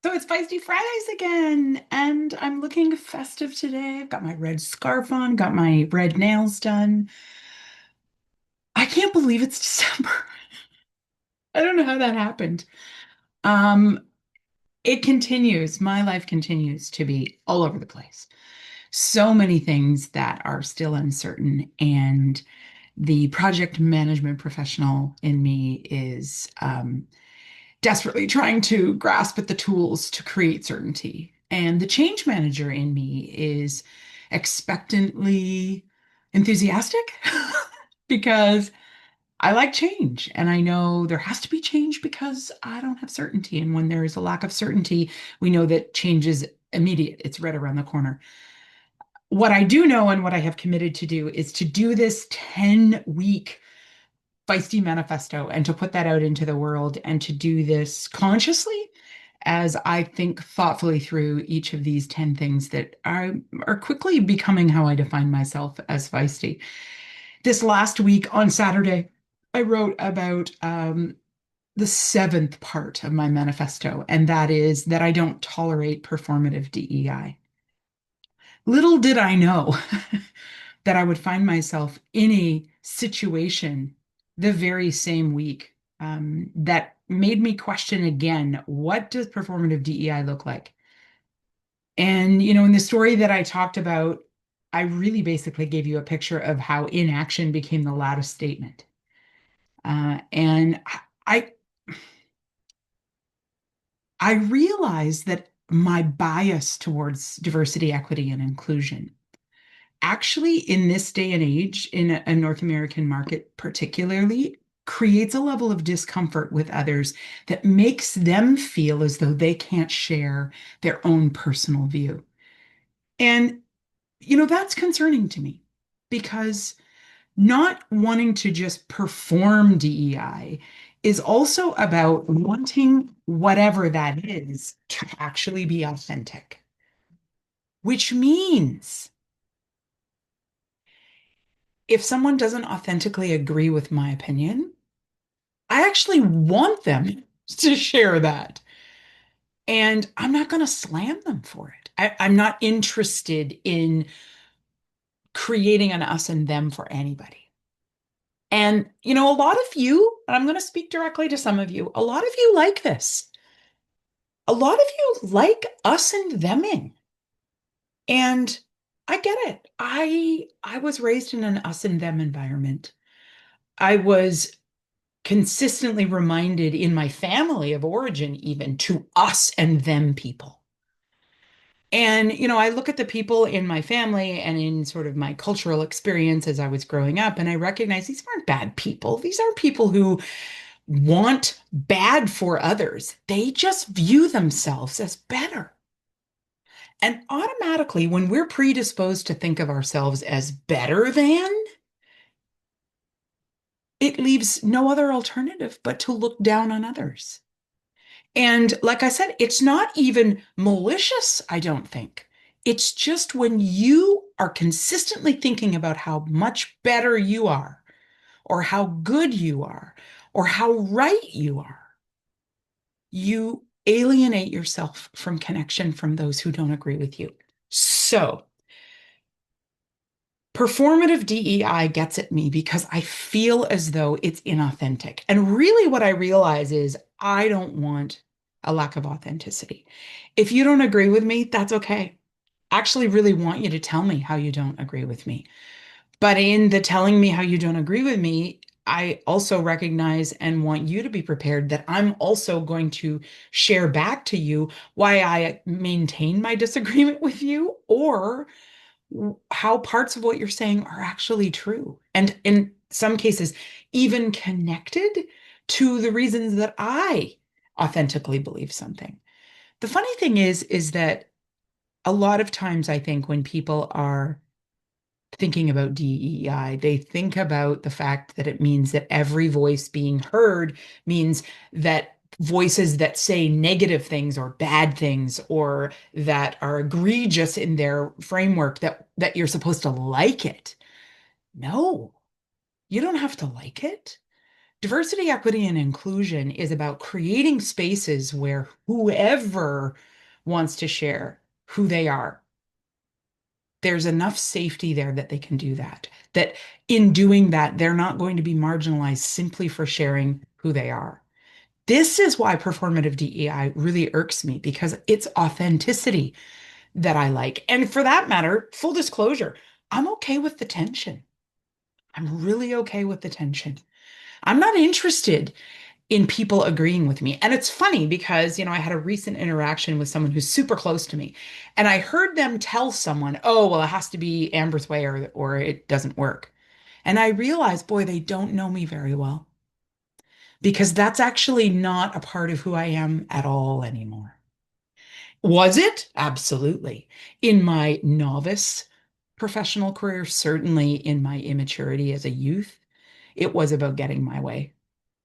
So it's Feisty Fridays again, and I'm looking festive today. I've got my red scarf on, got my red nails done. I can't believe it's December. I don't know how that happened. Um, it continues, my life continues to be all over the place. So many things that are still uncertain, and the project management professional in me is desperately trying to grasp at the tools to create certainty. And the change manager in me is expectantly enthusiastic because I like change. And I know there has to be change because I don't have certainty. And when there is a lack of certainty, we know that change is immediate, it's right around the corner. What I do know and what I have committed to do is to do this 10-week Feisty Manifesto and to put that out into the world and to do this consciously as I think thoughtfully through each of these 10 things that are quickly becoming how I define myself as feisty. This last week on Saturday, I wrote about the seventh part of my manifesto, and that is that I don't tolerate performative DEI. Little did I know that I would find myself in a situation the very same week that made me question again, what does performative DEI look like? And, in the story that I talked about, I really basically gave you a picture of how inaction became the loudest statement. And I, I realized that my bias towards diversity, equity, and inclusion actually in this day and age, in a North American market particularly, creates a level of discomfort with others that makes them feel as though they can't share their own personal view. And, that's concerning to me because not wanting to just perform DEI is also about wanting whatever that is to actually be authentic, which means if someone doesn't authentically agree with my opinion, I actually want them to share that. And I'm not going to slam them for it. I'm not interested in creating an us and them for anybody. And, a lot of you, and I'm going to speak directly to some of you, a lot of you like this. A lot of you like us and theming. And I get it. I was raised in an us and them environment. I was consistently reminded in my family of origin, even to us and them people. And, I look at the people in my family and in sort of my cultural experience as I was growing up, and I recognize these aren't bad people. These aren't people who want bad for others. They just view themselves as better. And automatically, when we're predisposed to think of ourselves as better than, it leaves no other alternative but to look down on others. And like I said, it's not even malicious, I don't think. It's just when you are consistently thinking about how much better you are, or how good you are, or how right you are, you alienate yourself from connection from those who don't agree with you. So, performative DEI gets at me because I feel as though it's inauthentic. And really, what I realize is I don't want a lack of authenticity. If you don't agree with me, that's okay. I actually really want you to tell me how you don't agree with me. But in the telling me how you don't agree with me, I also recognize and want you to be prepared that I'm also going to share back to you why I maintain my disagreement with you or how parts of what you're saying are actually true. And in some cases, even connected to the reasons that I authentically believe something. The funny thing is that a lot of times I think when people are thinking about DEI, they think about the fact that it means that every voice being heard means that voices that say negative things or bad things or that are egregious in their framework that you're supposed to like it. No, you don't have to like it. Diversity, equity, and inclusion is about creating spaces where whoever wants to share who they are, there's enough safety there that they can do that. That in doing that, they're not going to be marginalized simply for sharing who they are. This is why performative DEI really irks me because it's authenticity that I like. And for that matter, full disclosure, I'm okay with the tension. I'm really okay with the tension. I'm not interested in people agreeing with me. And it's funny because, I had a recent interaction with someone who's super close to me, and I heard them tell someone, oh, well, it has to be Amber's way or it doesn't work. And I realized, boy, they don't know me very well because that's actually not a part of who I am at all anymore. Was it? Absolutely. In my novice professional career, certainly in my immaturity as a youth, it was about getting my way.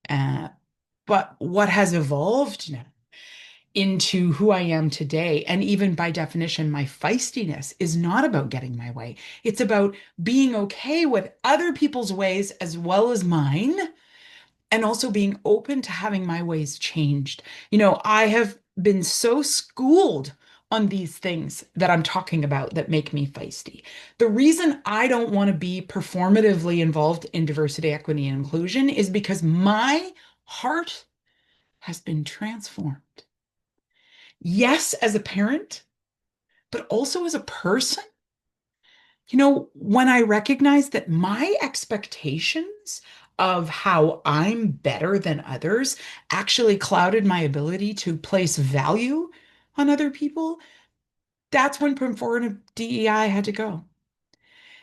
Uh, but what has evolved now into who I am today, and even by definition, my feistiness is not about getting my way. It's about being okay with other people's ways as well as mine, and also being open to having my ways changed. I have been so schooled on these things that I'm talking about that make me feisty. The reason I don't want to be performatively involved in diversity, equity, and inclusion is because my heart has been transformed. Yes, as a parent, but also as a person. When I recognize that my expectations of how I'm better than others actually clouded my ability to place value on other people, that's when performative DEI had to go.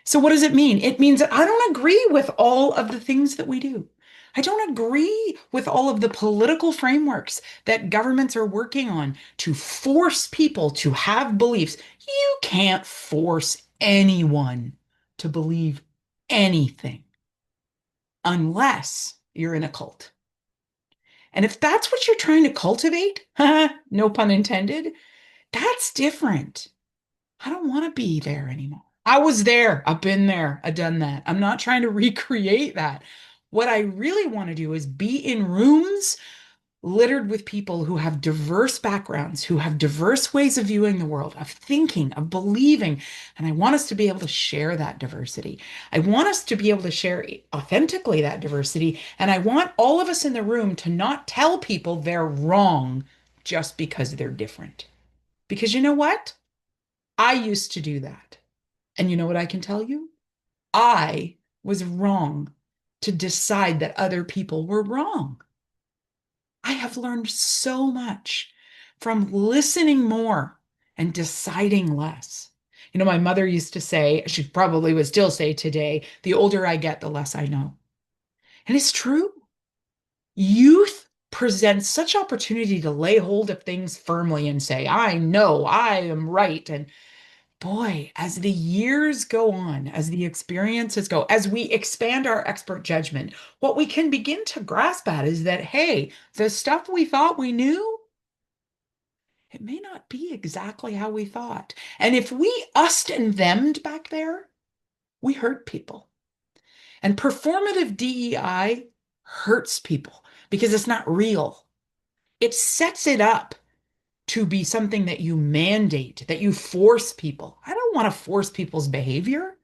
So what does it mean? It means that I don't agree with all of the things that we do. I don't agree with all of the political frameworks that governments are working on to force people to have beliefs. You can't force anyone to believe anything unless you're in a cult. And if that's what you're trying to cultivate, no pun intended, that's different. I don't want to be there anymore. I was there. I've been there. I've done that. I'm not trying to recreate that. What I really want to do is be in rooms littered with people who have diverse backgrounds, who have diverse ways of viewing the world, of thinking, of believing. And I want us to be able to share that diversity. I want us to be able to share authentically that diversity. And I want all of us in the room to not tell people they're wrong just because they're different. Because you know what? I used to do that. And you know what I can tell you? I was wrong to decide that other people were wrong. I have learned so much from listening more and deciding less. My mother used to say, she probably would still say today, the older I get, the less I know. And it's true. Youth presents such opportunity to lay hold of things firmly and say, I know, I am right. And boy, as the years go on, as the experiences go, as we expand our expert judgment, what we can begin to grasp at is that, hey, the stuff we thought we knew, it may not be exactly how we thought. And if we used and them'd back there, we hurt people. And performative DEI hurts people because it's not real. It sets it up to be something that you mandate, that you force people. I don't want to force people's behavior.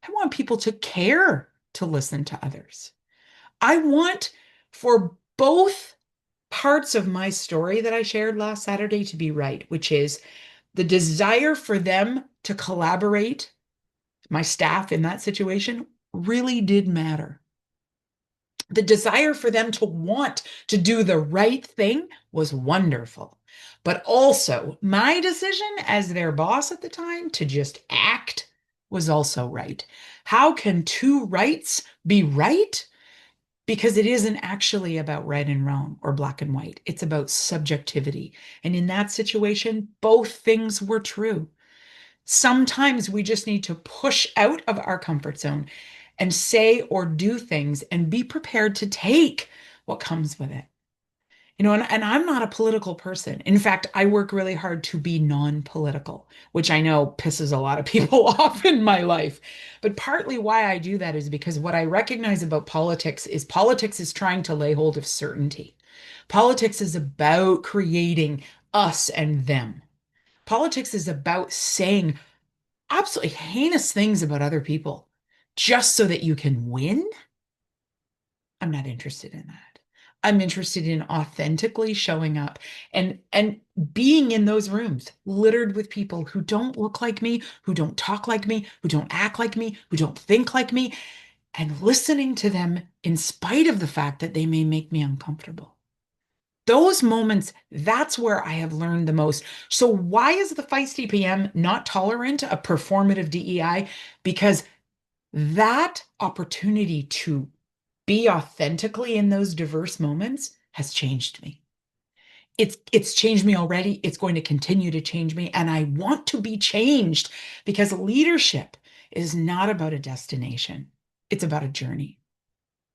I want people to care to listen to others. I want for both parts of my story that I shared last Saturday to be right, which is the desire for them to collaborate, my staff in that situation, really did matter. The desire for them to want to do the right thing was wonderful. But also, my decision as their boss at the time to just act was also right. How can two rights be right? Because it isn't actually about right and wrong or black and white. It's about subjectivity. And in that situation, both things were true. Sometimes we just need to push out of our comfort zone and say or do things and be prepared to take what comes with it. And I'm not a political person. In fact, I work really hard to be non-political, which I know pisses a lot of people off in my life. But partly why I do that is because what I recognize about politics is trying to lay hold of certainty. Politics is about creating us and them. Politics is about saying absolutely heinous things about other people just so that you can win. I'm not interested in that. I'm interested in authentically showing up and being in those rooms littered with people who don't look like me, who don't talk like me, who don't act like me, who don't think like me, and listening to them in spite of the fact that they may make me uncomfortable. Those moments, that's where I have learned the most. So why is the Feisty PM not tolerant of performative DEI? Because that opportunity to be authentically in those diverse moments has changed me. It's changed me already. It's going to continue to change me. And I want to be changed because leadership is not about a destination. It's about a journey.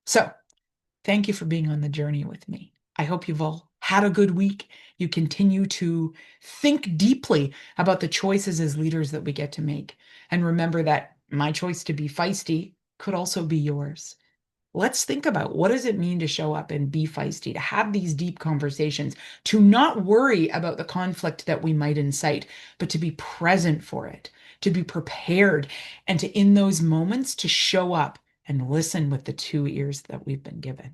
So thank you for being on the journey with me. I hope you've all had a good week. You continue to think deeply about the choices as leaders that we get to make. And remember that my choice to be feisty could also be yours. Let's think about what does it mean to show up and be feisty, to have these deep conversations, to not worry about the conflict that we might incite, but to be present for it, to be prepared, and to, in those moments, to show up and listen with the two ears that we've been given.